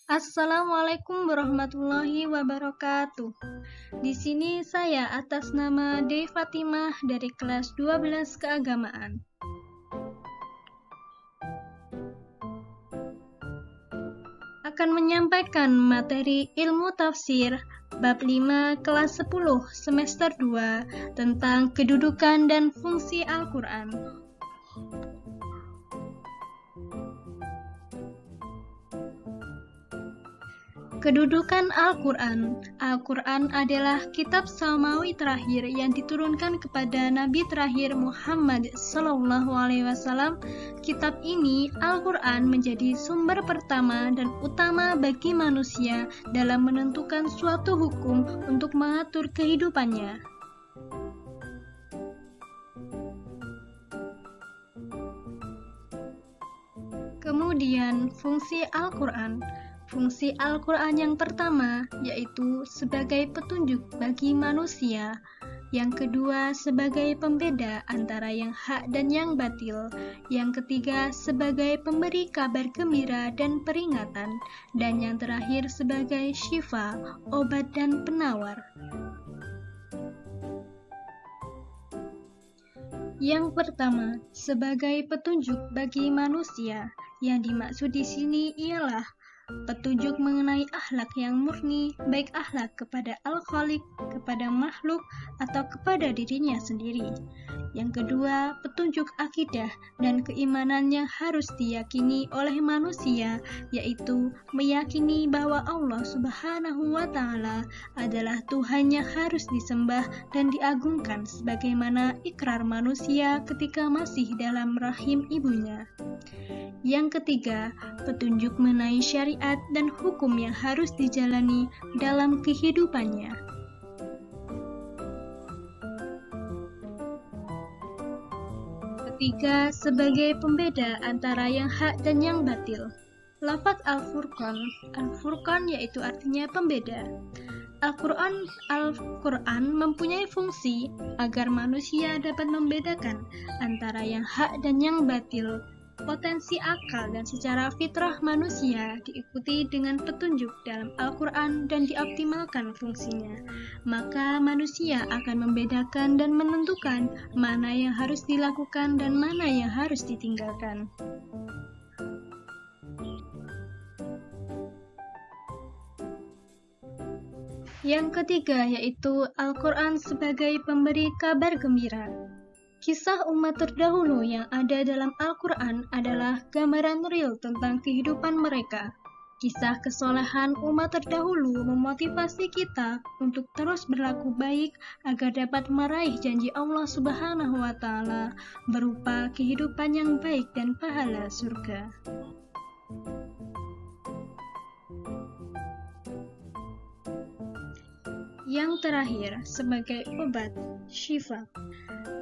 Assalamualaikum warahmatullahi wabarakatuh. Di sini saya atas nama Dei Fatimah dari kelas 12 keagamaan. Akan menyampaikan materi ilmu tafsir bab 5 kelas 10 semester 2 tentang kedudukan dan fungsi Al-Quran. Kedudukan Al-Quran. Al-Quran adalah kitab samawi terakhir yang diturunkan kepada Nabi terakhir Muhammad SAW. Kitab ini, Al-Quran, menjadi sumber pertama dan utama bagi manusia dalam menentukan suatu hukum untuk mengatur kehidupannya. Kemudian, fungsi Al-Quran. Fungsi Al-Quran yang pertama yaitu sebagai petunjuk bagi manusia, yang kedua sebagai pembeda antara yang hak dan yang batil, yang ketiga sebagai pemberi kabar gembira dan peringatan, dan yang terakhir sebagai syifa, obat dan penawar. Yang pertama, sebagai petunjuk bagi manusia. Yang dimaksud di sini ialah petunjuk mengenai akhlak yang murni, baik akhlak kepada Al-Khaliq, kepada makhluk, atau kepada dirinya sendiri. Yang kedua, petunjuk akidah dan keimanan yang harus diyakini oleh manusia, yaitu meyakini bahwa Allah Subhanahu wa Ta'ala adalah Tuhan yang harus disembah dan diagungkan sebagaimana ikrar manusia ketika masih dalam rahim ibunya. Yang ketiga, petunjuk mengenai syariat dan hukum yang harus dijalani dalam kehidupannya. Ketiga, sebagai pembeda antara yang hak dan yang batil. Lafaz Al-Furqan yaitu artinya pembeda. Al-Quran mempunyai fungsi agar manusia dapat membedakan antara yang hak dan yang batil. Potensi akal dan secara fitrah manusia diikuti dengan petunjuk dalam Al-Quran dan dioptimalkan fungsinya. Maka manusia akan membedakan dan menentukan mana yang harus dilakukan dan mana yang harus ditinggalkan. Yang ketiga yaitu Al-Quran sebagai pemberi kabar gembira. Kisah umat terdahulu yang ada dalam Al-Quran adalah gambaran real tentang kehidupan mereka. Kisah kesolehan umat terdahulu memotivasi kita untuk terus berlaku baik agar dapat meraih janji Allah Subhanahu wa Ta'ala berupa kehidupan yang baik dan pahala surga. Yang terakhir, sebagai obat, syifa.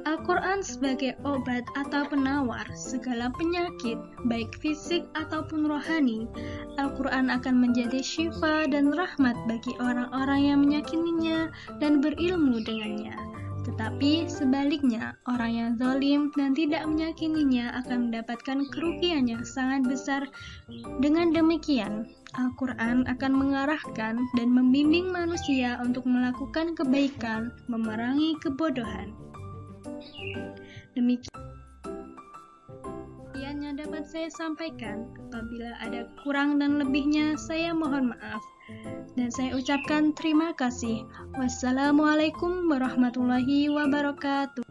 Al-Quran sebagai obat atau penawar segala penyakit, baik fisik ataupun rohani. Al-Quran akan menjadi syifa dan rahmat bagi orang-orang yang meyakininya dan berilmu dengannya. Tetapi sebaliknya, orang yang zalim dan tidak meyakininya akan mendapatkan kerugian yang sangat besar. Dengan demikian, Al-Quran akan mengarahkan dan membimbing manusia untuk melakukan kebaikan, memerangi kebodohan. Demikian yang dapat saya sampaikan. Apabila ada kurang dan lebihnya, saya mohon maaf. Dan saya ucapkan terima kasih. Wassalamualaikum warahmatullahi wabarakatuh.